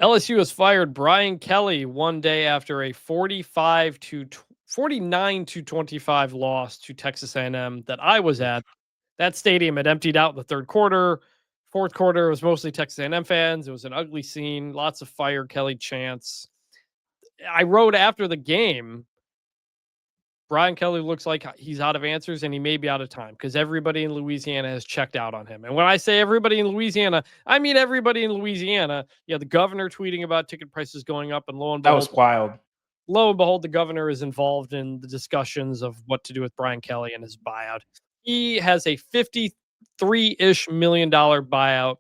LSU has fired Brian Kelly one day after a 49-25 loss to Texas A&M that I was at. That stadium had emptied out in the third quarter. Fourth quarter was mostly Texas A&M fans. It was an ugly scene. Lots of fire Kelly chants. I wrote after the game, Brian Kelly looks like he's out of answers and he may be out of time because everybody in Louisiana has checked out on him. And when I say everybody in Louisiana, I mean everybody in Louisiana. Yeah, the governor tweeting about ticket prices going up, and That was wild. lo and behold, the governor is involved in the discussions of what to do with Brian Kelly and his buyout. He has a $53-ish million buyout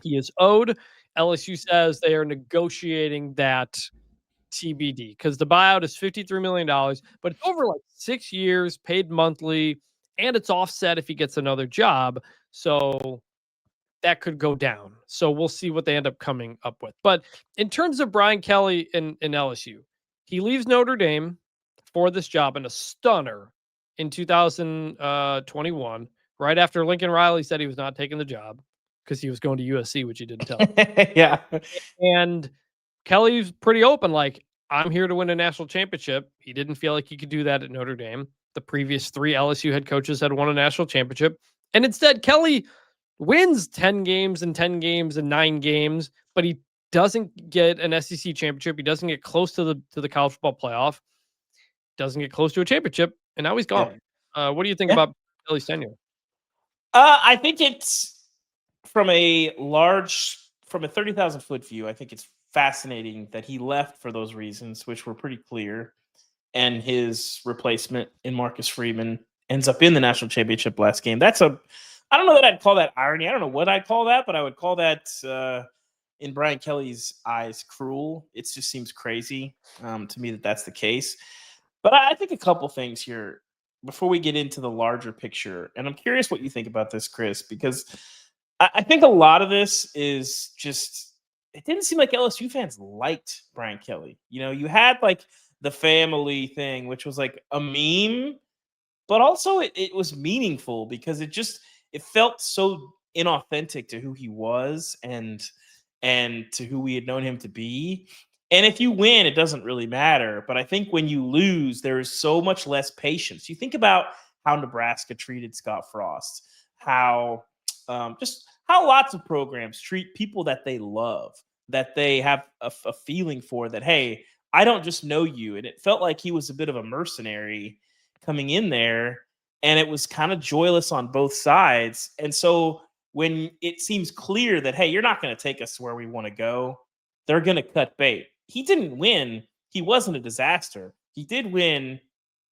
he is owed. LSU says they are negotiating that TBD because the buyout is $53 million, but it's over like 6 years, paid monthly, and it's offset if he gets another job. So that could go down. So we'll see what they end up coming up with. But in terms of Brian Kelly in LSU, he leaves Notre Dame for this job in a stunner in 2021, right after Lincoln Riley said he was not taking the job because he was going to USC, which he didn't tell. Yeah. And Kelly's pretty open, like, I'm here to win a national championship. He didn't feel like he could do that at Notre Dame. The previous 3 LSU head coaches had won a national championship. And instead, Kelly wins 10 games and 10 games and 9 games, but he doesn't get an SEC championship. He doesn't get close to the college football playoff. Doesn't get close to a championship, and now he's gone. What do you think about Kelly's tenure? I think it's from a 30,000 foot view. I think it's fascinating that he left for those reasons, which were pretty clear. And his replacement in Marcus Freeman ends up in the national championship last game. I don't know that I'd call that irony. I don't know what I'd call that, but I would call that, in Brian Kelly's eyes, cruel. It just seems crazy to me that that's the case. But I think a couple things here before we get into the larger picture. And I'm curious what you think about this, Chris, because I think a lot of this is just, it didn't seem like LSU fans liked Brian Kelly. You know, you had like the family thing, which was like a meme, but also it was meaningful because it felt so inauthentic to who he was and to who we had known him to be. And if you win, it doesn't really matter. But I think when you lose, there is so much less patience. You think about how Nebraska treated Scott Frost, how how lots of programs treat people that they love, that they have a feeling for, that, hey, I don't just know you. And it felt like he was a bit of a mercenary coming in there, and it was kind of joyless on both sides. And so when it seems clear that, hey, you're not going to take us to where we want to go, they're going to cut bait. He didn't win. He wasn't a disaster. He did win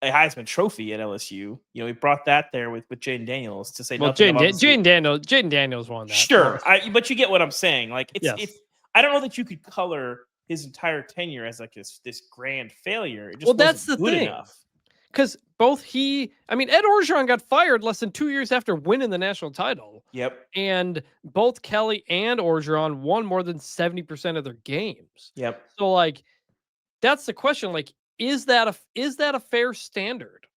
a Heisman Trophy at LSU. You know, he brought that there with Jaden Daniels to say nothing. Jaden Daniels won that. Sure, but you get what I'm saying. Like, it's I don't know that you could color his entire tenure as like this grand failure. It just that's wasn't the good thing. enough. Because Ed Orgeron got fired less than 2 years after winning the national title. Yep. And both Kelly and Orgeron won more than 70% of their games. Yep. So, like, that's the question. Like, is that a fair standard?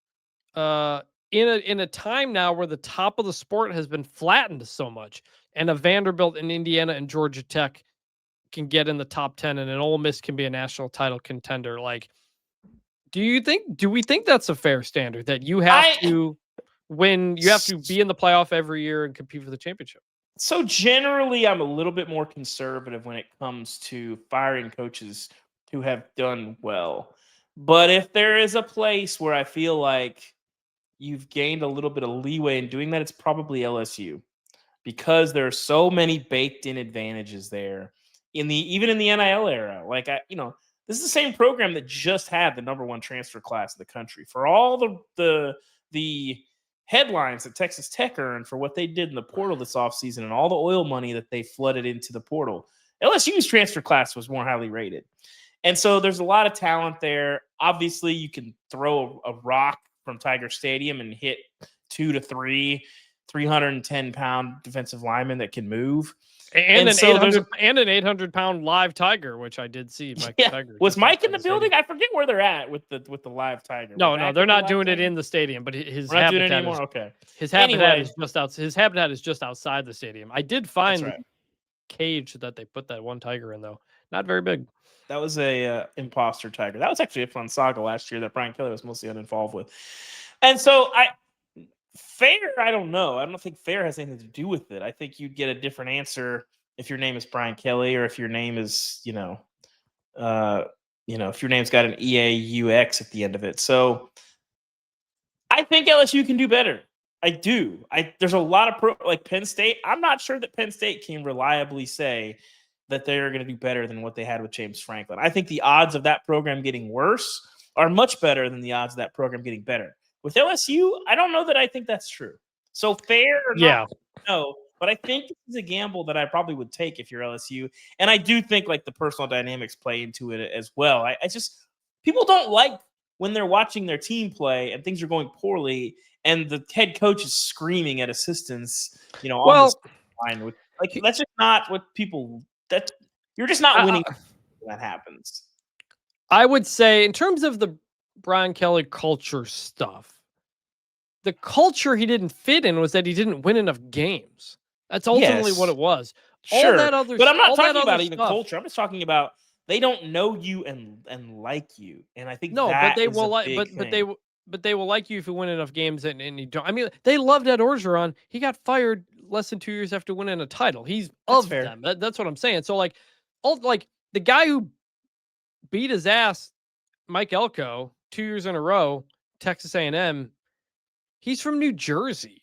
In a time now where the top of the sport has been flattened so much, and a Vanderbilt and Indiana and Georgia Tech can get in the top 10, and an Ole Miss can be a national title contender, like, do we think that's a fair standard that you have to win? You have to be in the playoff every year and compete for the championship. So generally, I'm a little bit more conservative when it comes to firing coaches who have done well. But if there is a place where I feel like you've gained a little bit of leeway in doing that, it's probably LSU, because there are so many baked in advantages there even in the NIL era. Like, this is the same program that just had the number 1 transfer class in the country. For all the headlines that Texas Tech earned for what they did in the portal this offseason and all the oil money that they flooded into the portal, LSU's transfer class was more highly rated. And so there's a lot of talent there. Obviously, you can throw a rock from Tiger Stadium and hit 2 to 3 310-pound defensive linemen that can move. And an 800-pound live tiger, which I did see. Tiger was Mike in the building. I forget where they're at with the live tiger. No, they're not doing it in the stadium, but his habitat is, okay. His habitat is just outside the stadium. I did find cage that they put that one tiger in, though. Not very big. That was a imposter tiger. That was actually a fun saga last year that Brian Kelly was mostly uninvolved with. And so fair, I don't know. I don't think fair has anything to do with it. I think you'd get a different answer if your name is Brian Kelly or if your name is, if your name's got an EAUX at the end of it. So I think LSU can do better. I do. There's a lot of like Penn State. I'm not sure that Penn State can reliably say that they're going to do better than what they had with James Franklin. I think the odds of that program getting worse are much better than the odds of that program getting better. With LSU, I don't know that I think that's true. So fair or not, no. But I think this is a gamble that I probably would take if you're LSU. And I do think like the personal dynamics play into it as well. I just people don't like when they're watching their team play and things are going poorly and the head coach is screaming at assistants, on the line with that's just not what people that you're just not winning when that happens. I would say in terms of the Brian Kelly culture stuff, the culture he didn't fit in was that he didn't win enough games. That's ultimately what it was. Sure. All that other, but I'm not all talking that about other even stuff, culture. I'm just talking about they don't know you and like you, and I think no, but that they is will a like, big but thing. they will like you if you win enough games and you don't. I mean, they loved Ed Orgeron. He got fired less than 2 years after winning a title. He's That's of fair. them. That's what I'm saying. So like, the guy who beat his ass, Mike Elko, 2 years in a row, Texas A&M. He's from New Jersey.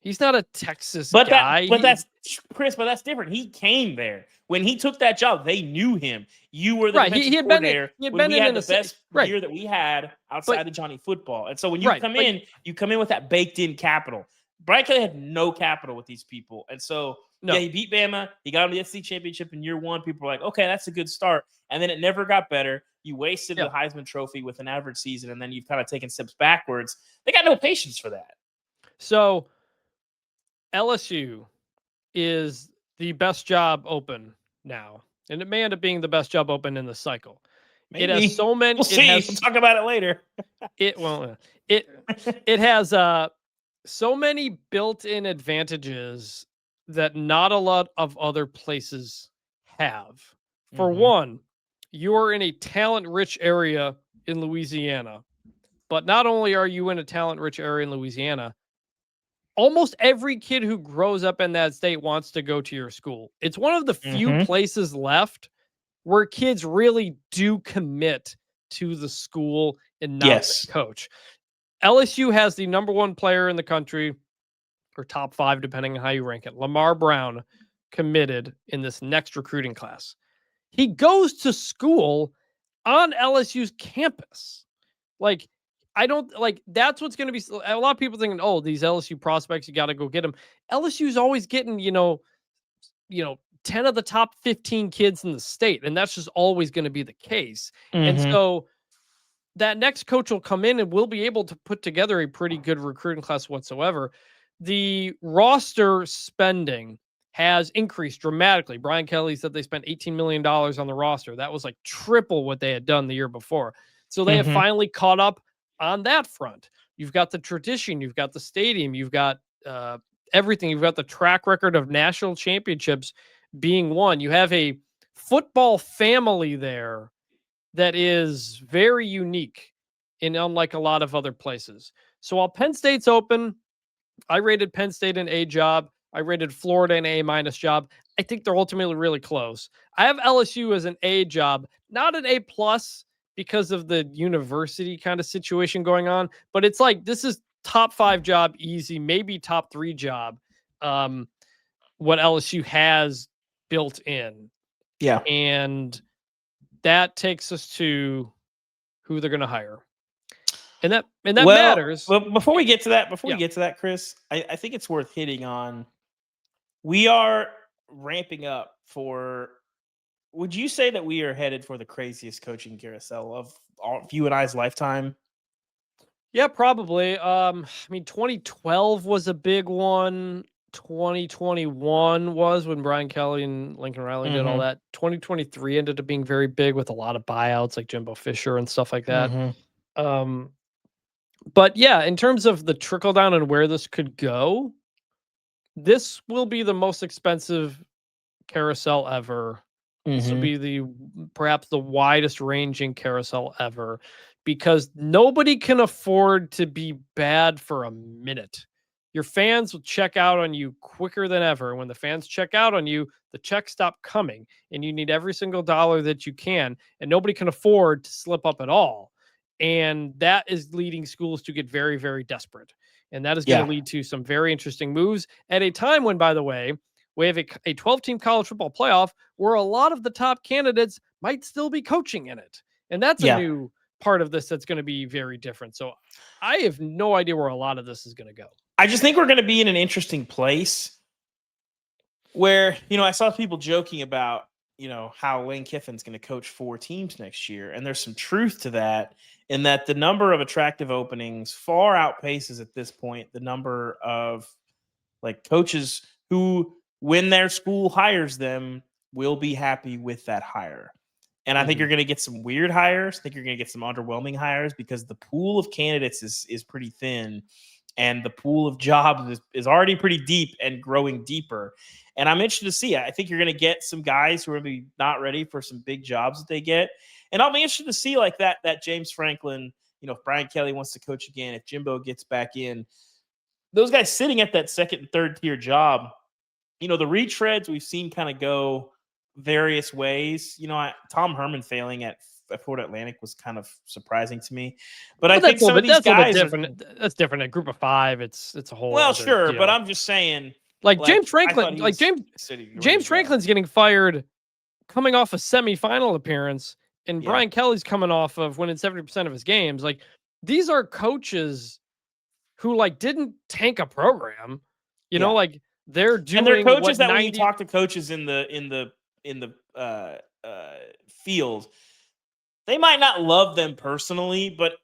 He's not a Texas guy. That's Chris. But that's different. He came there when he took that job. They knew him. You were the defensive coordinator when we had the best year that we had outside of Johnny Football. And so when you come in, you come in with that baked-in capital. Brian Kelly had no capital with these people, and so yeah, he beat Bama. He got him the SEC championship in year one. People were like, okay, that's a good start. And then it never got better. You wasted the Heisman Trophy with an average season, and then you've kind of taken steps backwards. They got no patience for that. So LSU is the best job open now, and it may end up being the best job open in the cycle. Maybe. It has so many. We'll see. We'll talk about it later. It has so many built-in advantages that not a lot of other places have. For one, you're in a talent-rich area in Louisiana, but not only are you in a talent-rich area in Louisiana, almost every kid who grows up in that state wants to go to your school. It's one of the few places left where kids really do commit to the school and not the coach. LSU has the number one player in the country, or top 5, depending on how you rank it, Lamar Brown, committed in this next recruiting class. He goes to school on LSU's campus. Like, I don't like that's what's going to be a lot of people thinking, oh, these LSU prospects, you got to go get them. LSU's always getting, 10 of the top 15 kids in the state. And that's just always going to be the case. And so that next coach will come in and will be able to put together a pretty good recruiting class whatsoever. The roster spending has increased dramatically. Brian Kelly said they spent $18 million on the roster. That was like triple what they had done the year before. So they have finally caught up on that front. You've got the tradition, you've got the stadium, you've got everything. You've got the track record of national championships being won. You have a football family there that is very unique and unlike a lot of other places. So while Penn State's open, I rated Penn State an A job. I rated Florida an A- job. I think they're ultimately really close. I have LSU as an A job, not an A plus because of the university kind of situation going on, but it's like this is top 5 job easy, maybe top 3 job. What LSU has built in. Yeah. And that takes us to who they're going to hire. And that matters. Well, before we get to that, Chris, I think it's worth hitting on. We are ramping up for. Would you say that we are headed for the craziest coaching carousel of you and I's lifetime? Yeah, probably. I mean, 2012 was a big one. 2021 was when Brian Kelly and Lincoln Riley did all that. 2023 ended up being very big with a lot of buyouts like Jimbo Fisher and stuff like that. But yeah, in terms of the trickle down and where this could go, this will be the most expensive carousel ever. This will Mhm. be perhaps the widest ranging carousel ever because nobody can afford to be bad for a minute. Your fans will check out on you quicker than ever. When the fans check out on you, the checks stop coming and you need every single dollar that you can, and nobody can afford to slip up at all. And that is leading schools to get very, very desperate. And that is going to Yeah. lead to some very interesting moves at a time when, by the way, we have a 12-team college football playoff where a lot of the top candidates might still be coaching in it. And that's a Yeah. new part of this that's going to be very different. So I have no idea where a lot of this is going to go. I just think we're going to be in an interesting place where, I saw people joking about, how Lane Kiffin's going to coach 4 teams next year. And there's some truth to that, in that the number of attractive openings far outpaces at this point the number of like coaches who, when their school hires them, will be happy with that hire. And I think Mhm. you're going to get some weird hires. I think you're going to get some underwhelming hires because the pool of candidates is pretty thin, and the pool of jobs is already pretty deep and growing deeper. And I'm interested to see. I think you're going to get some guys who are maybe not ready for some big jobs that they get. And I'll be interested to see like that James Franklin, if Brian Kelly wants to coach again, if Jimbo gets back in, those guys sitting at that second and third tier job, the retreads we've seen kind of go various ways. Tom Herman failing at Florida Atlantic was kind of surprising to me. But I Well, think some of these that's a little bit guys are, different. That's different. A group of 5, it's a whole well, other sure, but deal. I'm just saying, Like like, James I thought Franklin, he like was James sitting ready James to go. Franklin's getting fired coming off a semifinal appearance, and Yeah. Brian Kelly's coming off of winning 70% of his games. Like these are coaches who like didn't tank a program. Yeah. Like they're And they're doing coaches what that when you 90. talk to coaches in the field, they might not love them personally, but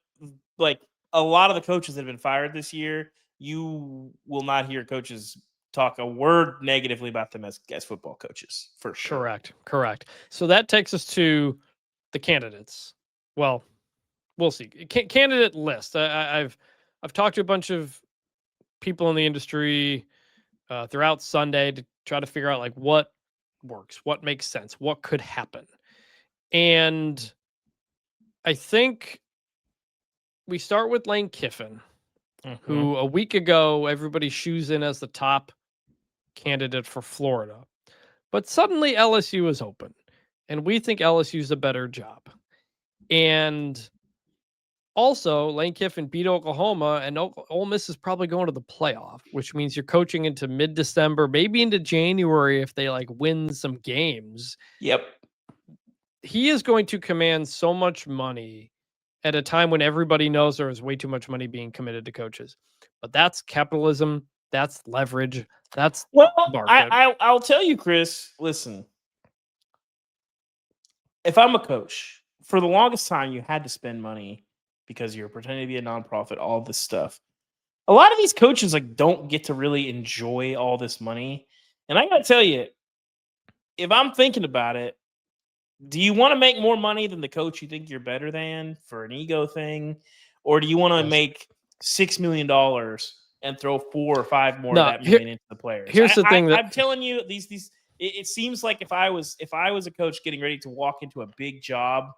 like a lot of the coaches that have been fired this year, you will not hear coaches talk a word negatively about them as football coaches, for sure. Correct. So that takes us to the candidates. Well, we'll see. Candidate list. I've talked to a bunch of people in the industry throughout Sunday to try to figure out like what works, what makes sense, what could happen. And I think we start with Lane Kiffin, Mhm. who a week ago everybody shoes in as the top candidate for Florida. But suddenly LSU is open, and we think LSU's a better job. And also, Lane Kiffin beat Oklahoma, and Ole Miss is probably going to the playoff, which means you're coaching into mid-December, maybe into January if they like win some games. Yep. He is going to command so much money at a time when everybody knows there is way too much money being committed to coaches. But that's capitalism, that's leverage, that's Well, market. I'll tell you, Chris. Listen, if I'm a coach, for the longest time, you had to spend money because you're pretending to be a nonprofit. All this stuff. A lot of these coaches like don't get to really enjoy all this money. And I gotta tell you, if I'm thinking about it, do you want to make more money than the coach you think you're better than for an ego thing, or do you want to Yes. make $6 million and throw 4 or 5 more of No, that million into the players? here's the thing that I'm telling you, these it seems like if I was a coach getting ready to walk into a big job,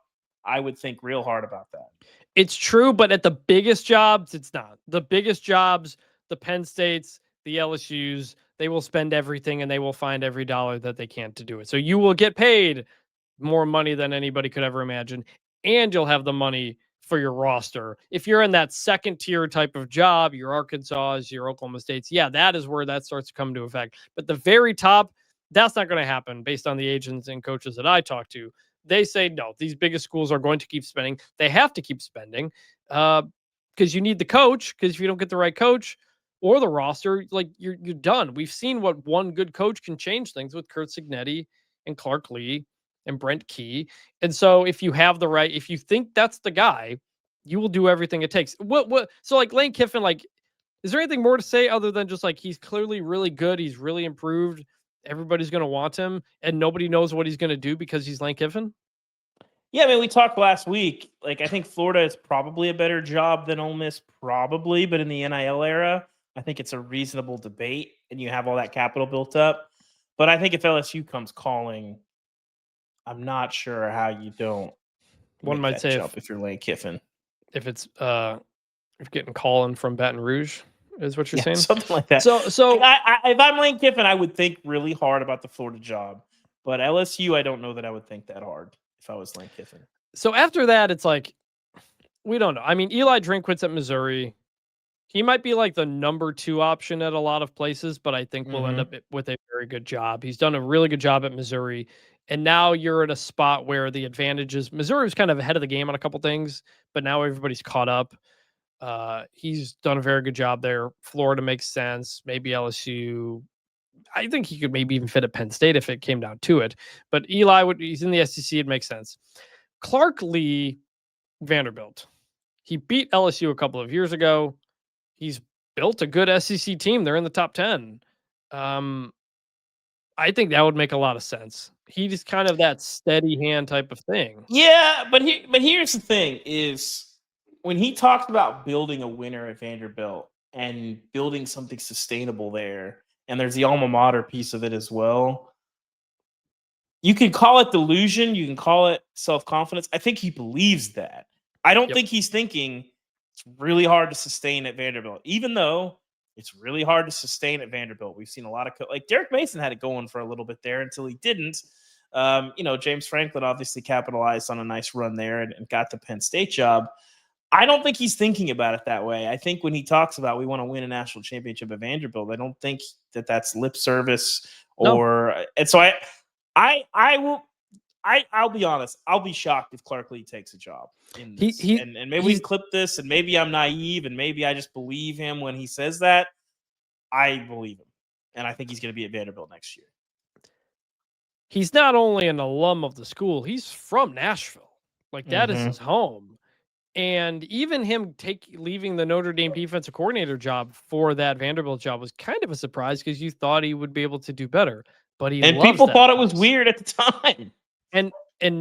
I would think real hard about that. it's true, but at the biggest jobs, it's not. The biggest jobs, the Penn States, the LSUs, they will spend everything and they will find every dollar that they can to do it. So you will get paid more money than anybody could ever imagine, and you'll have the money for your roster. If you're in that second tier type of job, your Arkansas, your Oklahoma States, yeah, that is where that starts to come to effect. But the very top, that's not going to happen based on the agents and coaches that I talk to. They say no, these biggest schools are going to keep spending. They have to keep spending because you need the coach. Because if you don't get the right coach or the roster, like you're done. We've seen what one good coach can change things with Kurt Signetti and Clark Lee and Brent Key. And so if you have the right, if you think that's the guy, you will do everything it takes. So like Lane Kiffin, like, is there anything more to say other than just like he's clearly really good, he's really improved, everybody's gonna want him, and nobody knows what he's gonna do because he's Lane Kiffin? Yeah, I mean, we talked last week. Like, I think Florida is probably a better job than Ole Miss, probably, but in the NIL era, I think it's a reasonable debate, and you have all that capital built up. But I think if LSU comes calling, I'm not sure how you don't One make might that say jump if you're Lane Kiffin. if it's if getting calling from Baton Rouge is what you're Yeah, saying. something like that. So If I'm Lane Kiffin, I would think really hard about the Florida job. But LSU, I don't know that I would think that hard if I was Lane Kiffin. so after that, it's like we don't know. I mean, Eli Drinkwitz at Missouri. He might be like the number 2 option at a lot of places, but I think we'll end up with a very good job. He's done a really good job at Missouri, and now you're at a spot where the advantages Missouri was kind of ahead of the game on a couple things, but now everybody's caught up. He's done a very good job there. Florida makes sense. Maybe LSU. I think he could maybe even fit at Penn State if it came down to it. But Eli he's in the SEC. It makes sense. Clark Lee, Vanderbilt. He beat LSU a couple of years ago. He's built a good SEC team. They're in the top 10. I think that would make a lot of sense. He's kind of that steady hand type of thing. Yeah, but here's the thing: is when he talked about building a winner at Vanderbilt and building something sustainable there, and there's the alma mater piece of it as well. You can call it delusion, you can call it self-confidence. I think he believes that. I don't Yep. think he's thinking it's really hard to sustain at Vanderbilt, even though it's really hard to sustain at Vanderbilt. We've seen a lot of like Derek Mason had it going for a little bit there until he didn't. James Franklin obviously capitalized on a nice run there and got the Penn State job. I don't think he's thinking about it that way. I think when he talks about we want to win a national championship at Vanderbilt, I don't think that that's lip service No. and so I'll be honest. I'll be shocked if Clark Lee takes a job in this. And maybe we can clip this, and maybe I'm naive, and maybe I just believe him when he says that. I believe him, and I think he's going to be at Vanderbilt next year. He's not only an alum of the school, he's from Nashville. Like that is his home. And even him leaving the Notre Dame defensive coordinator job for that Vanderbilt job was kind of a surprise because you thought he would be able to do better. But and people thought it was weird at the time. And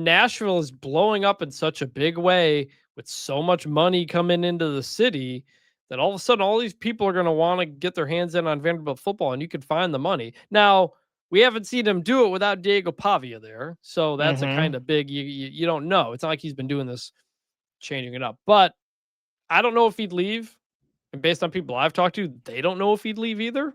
Nashville is blowing up in such a big way with so much money coming into the city that all of a sudden all these people are going to want to get their hands in on Vanderbilt football, and you can find the money. Now, we haven't seen him do it without Diego Pavia there, so that's a kind of big. You don't know. It's not like he's been doing this, changing it up. But I don't know if he'd leave. And based on people I've talked to, they don't know if he'd leave either.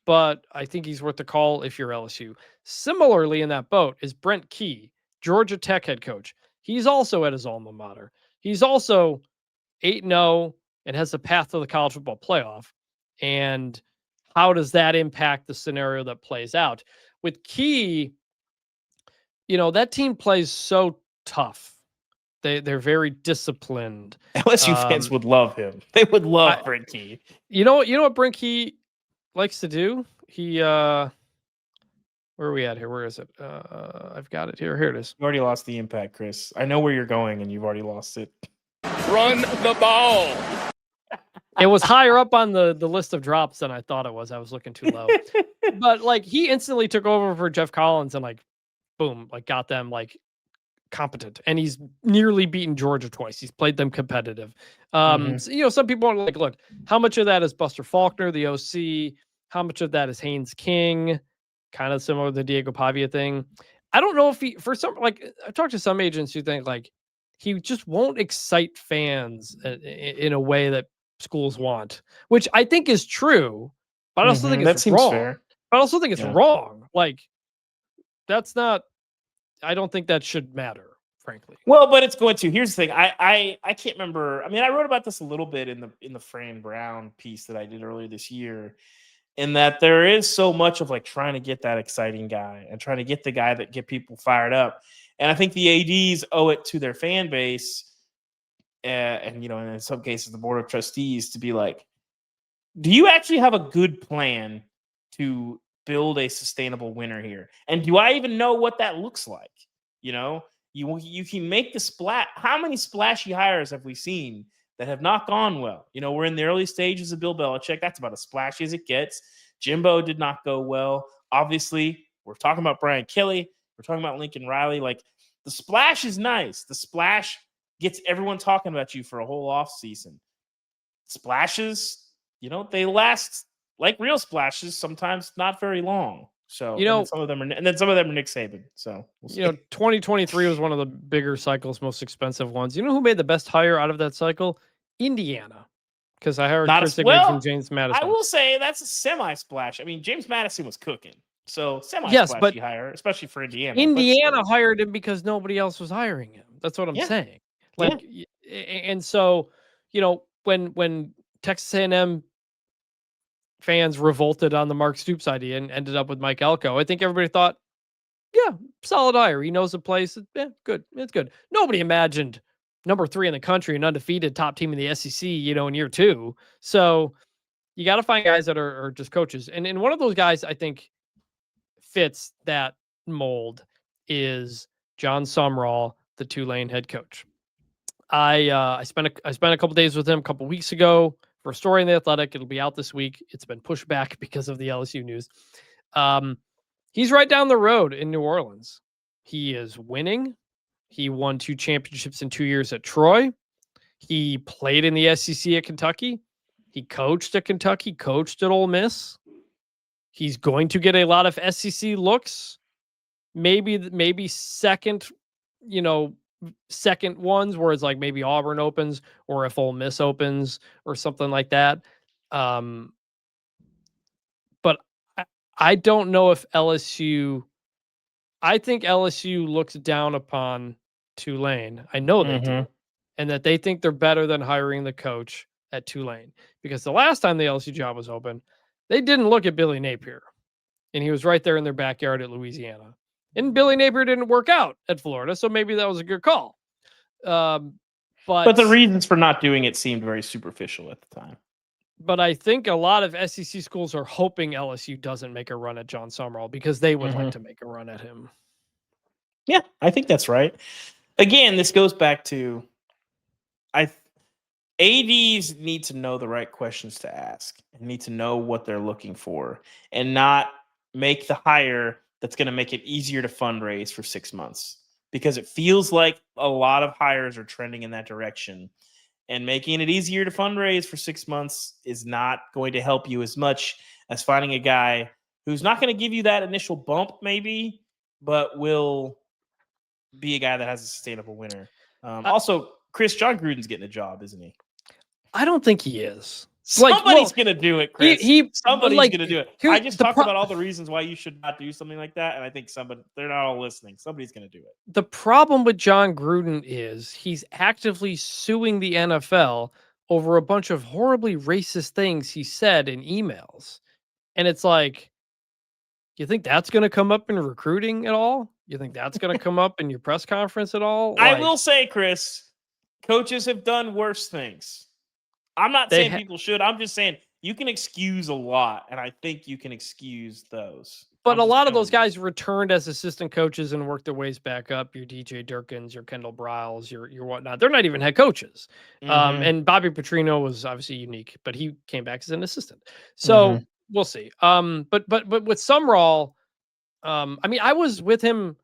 But I think he's worth the call if you're LSU. Similarly, in that boat is Brent Key, Georgia Tech head coach. He's also at his alma mater. He's also 8-0 and has a path to the college football playoff. And how does that impact the scenario that plays out? With Key, that team plays so tough. They're very disciplined. LSU fans would love him. They would love Brent Key. You know what Brent Key likes to do? He where are we at here? Where is it? I've got it here. Here it is. You already lost the impact, Chris. I know where you're going, and you've already lost it. Run the ball. It was higher up on the list of drops than I thought it was. I was looking too low. But like he instantly took over for Jeff Collins and like boom, like got them like competent. And he's nearly beaten Georgia twice. He's played them competitive. So, some people are like, look, how much of that is Buster Faulkner, the OC? How much of that is Haynes King? Kind of similar to the Diego Pavia thing. I don't know if I've talked to some agents who think like he just won't excite fans in a way that schools want, which I think is true, but I also think it's wrong. Fair. But I also think it's wrong. Like that's not. I don't think that should matter, frankly. Well, but it's going to. Here's the thing. I can't remember. I mean, I wrote about this a little bit in the Fran Brown piece that I did earlier this year. In that there is so much of like trying to get that exciting guy and trying to get the guy that get people fired up. And I think the ADs owe it to their fan base and in some cases the board of trustees to be like, do you actually have a good plan to build a sustainable winner here? And do I even know what that looks like? You can make the splash. How many splashy hires have we seen that have not gone well? We're in the early stages of Bill Belichick. That's about as splashy as it gets. Jimbo did not go well. Obviously, we're talking about Brian Kelly. We're talking about Lincoln Riley. Like, the splash is nice. The splash gets everyone talking about you for a whole offseason. Splashes, they last like real splashes, sometimes not very long. So, You know, some of them are Nick Saban. So, we'll see. 2023 was one of the bigger cycles, most expensive ones. You know who made the best hire out of that cycle? Indiana, because I hired Not Chris a Ignace and well, James I Madison. will say that's a semi-splash. I mean, James Madison was cooking. So, Yes, semi-splashy but hire, especially for Indiana. But Indiana still. hired him because nobody else was hiring him. That's what I'm Yeah. saying. Yeah. Like, and so, when Texas A&M fans revolted on the Mark Stoops idea and ended up with Mike Elko, I think everybody thought, yeah, solid hire. He knows the place. Yeah, good. It's good. Nobody imagined number 3 in the country and undefeated top team in the SEC, in year 2. So you got to find guys that are just coaches. And one of those guys I think fits that mold is John Sumrall, the Tulane head coach. I spent a couple days with him a couple weeks ago for a story in the Athletic. It'll be out this week. It's been pushed back because of the LSU news. He's right down the road in New Orleans. He is winning. He won 2 championships in 2 years at Troy. He played in the SEC at Kentucky. He coached at Kentucky, coached at Ole Miss. He's going to get a lot of SEC looks. Maybe second, second ones where it's like maybe Auburn opens or if Ole Miss opens or something like that. But I don't know if LSU. I think LSU looks down upon Tulane. I know they do, and that they think they're better than hiring the coach at Tulane, because the last time the LSU job was open, they didn't look at Billy Napier, and he was right there in their backyard at Louisiana. And Billy Napier didn't work out at Florida, so maybe that was a good call. But the reasons for not doing it seemed very superficial at the time. But I think a lot of SEC schools are hoping LSU doesn't make a run at John Sumrall because they would like to make a run at him. Yeah, I think that's right. Again, this goes back to ADs need to know the right questions to ask and need to know what they're looking for and not make the hire that's going to make it easier to fundraise for 6 months, because it feels like a lot of hires are trending in that direction, and making it easier to fundraise for 6 months is not going to help you as much as finding a guy who's not going to give you that initial bump maybe, but will be a guy that has a sustainable winner. Also, John Gruden's getting a job, isn't he? I don't think he is. Somebody's going to do it, Chris. Somebody's going to do it. I just talked about all the reasons why you should not do something like that, and I think they're not all listening. Somebody's going to do it. The problem with John Gruden is he's actively suing the NFL over a bunch of horribly racist things he said in emails. And it's like, you think that's going to come up in recruiting at all? You think that's going to come up in your press conference at all? I will say, Chris, coaches have done worse things. I'm not saying people should. I'm just saying you can excuse a lot, and I think you can excuse those. But a lot of those guys returned as assistant coaches and worked their ways back up. Your DJ Durkins, your Kendall Briles, your whatnot. They're not even head coaches. And Bobby Petrino was obviously unique, but he came back as an assistant. So we'll see. But with Sumrall, I mean, I was with him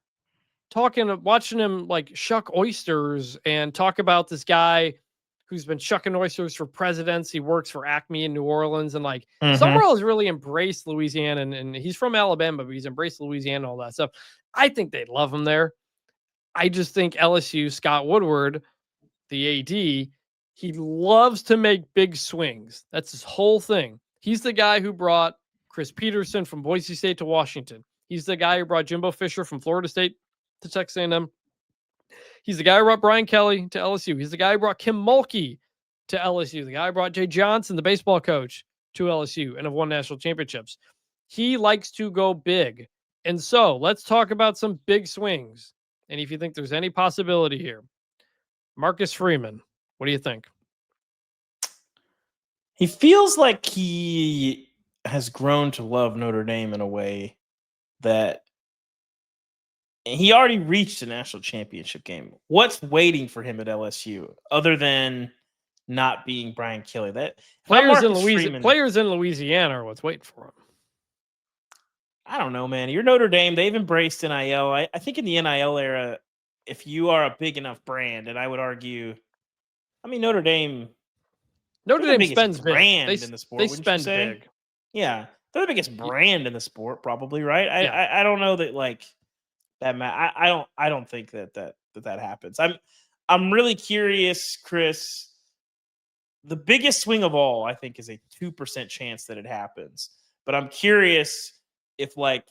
watching him like shuck oysters and talk about this guy who's been shucking oysters for presidents. He works for Acme in New Orleans, and like Sumrall has really embraced Louisiana, and he's from Alabama, but he's embraced Louisiana, all that stuff. I think they'd love him there. I just think LSU, Scott Woodward, the AD, he loves to make big swings. That's his whole thing. He's the guy who brought Chris Peterson from Boise State to Washington. He's the guy who brought Jimbo Fisher from Florida State to Texas A&M. He's the guy who brought Brian Kelly to LSU. He's the guy who brought Kim Mulkey to LSU. The guy who brought Jay Johnson, the baseball coach, to LSU and have won national championships. He likes to go big. And so let's talk about some big swings. And if you think there's any possibility here, Marcus Freeman, what do you think? He feels like he has grown to love Notre Dame in a way that he already reached a national championship game. What's waiting for him at LSU other than not being Brian Kelly? That players in Louisiana are what's waiting for him. I don't know, man. You're Notre Dame. They've embraced NIL. I think in the NIL era, if you are a big enough brand, and I would argue, I mean, Notre Dame spends brand big. in the sport. They spend big. Yeah. They're the biggest brand in the sport, probably, right? Yeah. I don't know that like that. I don't think that happens. I'm really curious, Chris. The biggest swing of all, I think, is a 2% chance that it happens. But I'm curious if like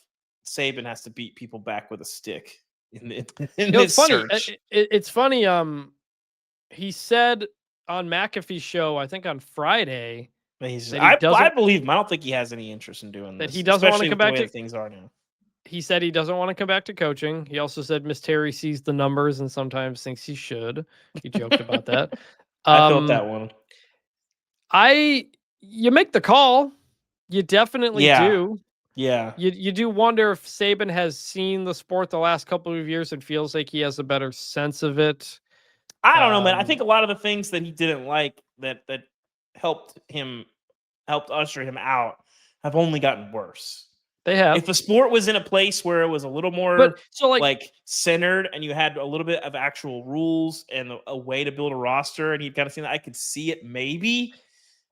Saban has to beat people back with a stick in It's this funny. search. It's funny. He said on McAfee's show, I think on Friday, that I believe him. I don't think he has any interest in doing that he this, doesn't want to especially come with the back way to. that things are now. He said he doesn't want to come back to coaching. He also said Miss Terry sees the numbers and sometimes thinks he should. He joked about that. I felt that one. You make the call. You definitely Yeah. do. Yeah. You do wonder if Saban has seen the sport the last couple of years and feels like he has a better sense of it. I don't know, man. I think a lot of the things that he didn't like that helped usher him out have only gotten worse. They have. If the sport was in a place where it was a little more But so like centered and you had a little bit of actual rules and a way to build a roster, and he'd kind of seen that, I could see it maybe.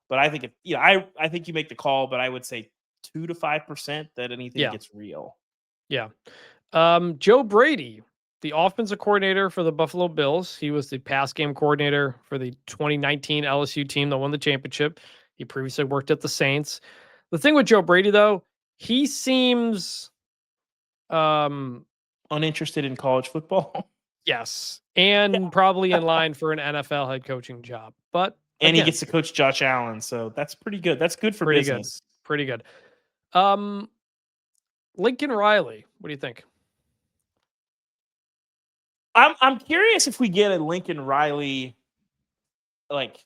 But I think if I think you make the call, but I would say 2 to 5% that anything gets real. Yeah. Joe Brady, the offensive coordinator for the Buffalo Bills. He was the pass game coordinator for the 2019 LSU team that won the championship. He previously worked at the Saints. The thing with Joe Brady, though, he seems uninterested in college football. Yes, and probably in line for an NFL head coaching job. But and again, he gets to coach Josh Allen, so that's pretty good. That's good for pretty business. good. Pretty good. Lincoln Riley, what do you think? I'm curious if we get a Lincoln Riley, like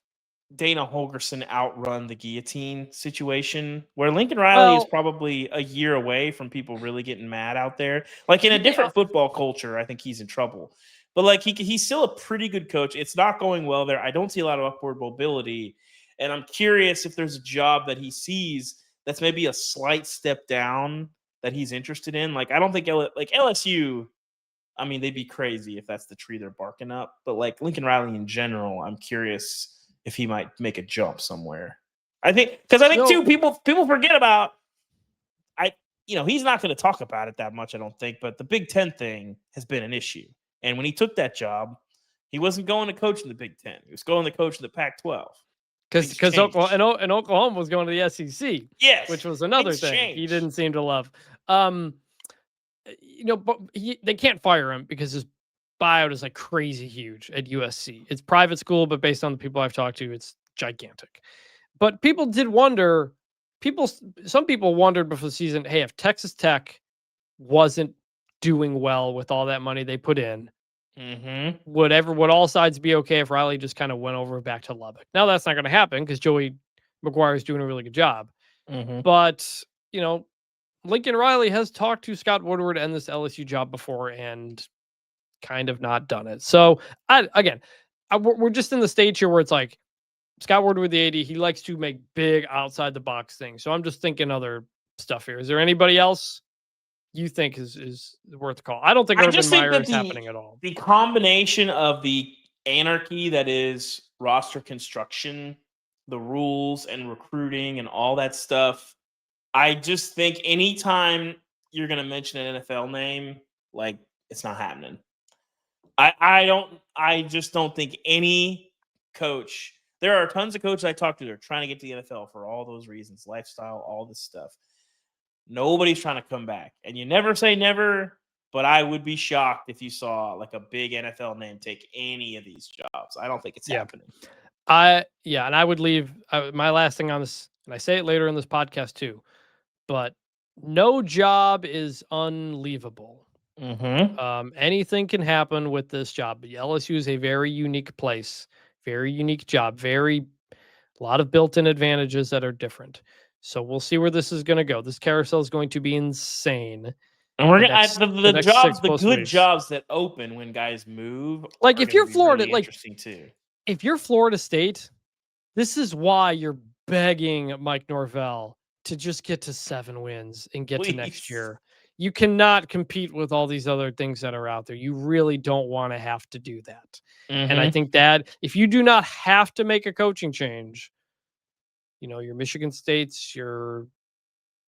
Dana Holgerson outrun the guillotine situation, where Lincoln Riley is probably a year away from people really getting mad out there. Like in a different football culture, I think he's in trouble. But like he's still a pretty good coach. It's not going well there. I don't see a lot of upward mobility, and I'm curious if there's a job that he sees that's maybe a slight step down that he's interested in. Like I don't think like LSU. I mean, they'd be crazy if that's the tree they're barking up. But like Lincoln Riley in general, I'm curious if he might make a jump somewhere. I think too people forget about he's not going to talk about it that much, I don't think, but the Big Ten thing has been an issue. And when he took that job, he wasn't going to coach in the Big Ten. He was going to coach in the Pac-12. Because Oklahoma was going to the SEC, yes, which was another thing he didn't seem to love. But they can't fire him because his buyout is like crazy huge at USC. It's private school, but based on the people I've talked to, it's gigantic. But people did wonder. Some people wondered before the season, hey, if Texas Tech wasn't doing well with all that money they put in, would all sides be okay if Riley just kind of went over back to Lubbock? Now that's not going to happen because Joey McGuire is doing a really good job. But Lincoln Riley has talked to Scott Woodward and this LSU job before and kind of not done it. So we're just in the stage here where it's like Scott Woodward, the AD, he likes to make big outside the box things. So I'm just thinking other stuff here. Is there anybody else you think is worth a call? I don't think Urban Meyer is happening at all. The combination of the anarchy that is roster construction, the rules and recruiting and all that stuff. I just think anytime you're going to mention an NFL name, like it's not happening. I just don't think any coach. There are tons of coaches I talk to that are trying to get to the NFL for all those reasons, lifestyle, all this stuff. Nobody's trying to come back. And you never say never, but I would be shocked if you saw like a big NFL name take any of these jobs. I don't think it's happening. And I would leave my last thing on this, and I say it later in this podcast too, but no job is unleavable. Anything can happen with this job. LSU is a very unique place, very unique job, a lot of built-in advantages that are different. So we'll see where this is going to go. This carousel is going to be insane. And we're the good jobs that open when guys move. Like if you're Florida, really interesting too. If you're Florida State, this is why you're begging Mike Norvell to just get to 7 wins and get to next year. You cannot compete with all these other things that are out there. You really don't want to have to do that. And I think that if you do not have to make a coaching change, your Michigan States, your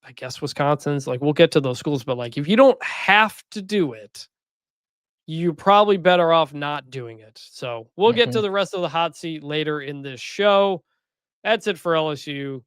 I guess Wisconsin's like, we'll get to those schools, but like, if you don't have to do it, you're probably better off not doing it. So we'll get to Mhm. the rest of the hot seat later in this show. That's it for LSU.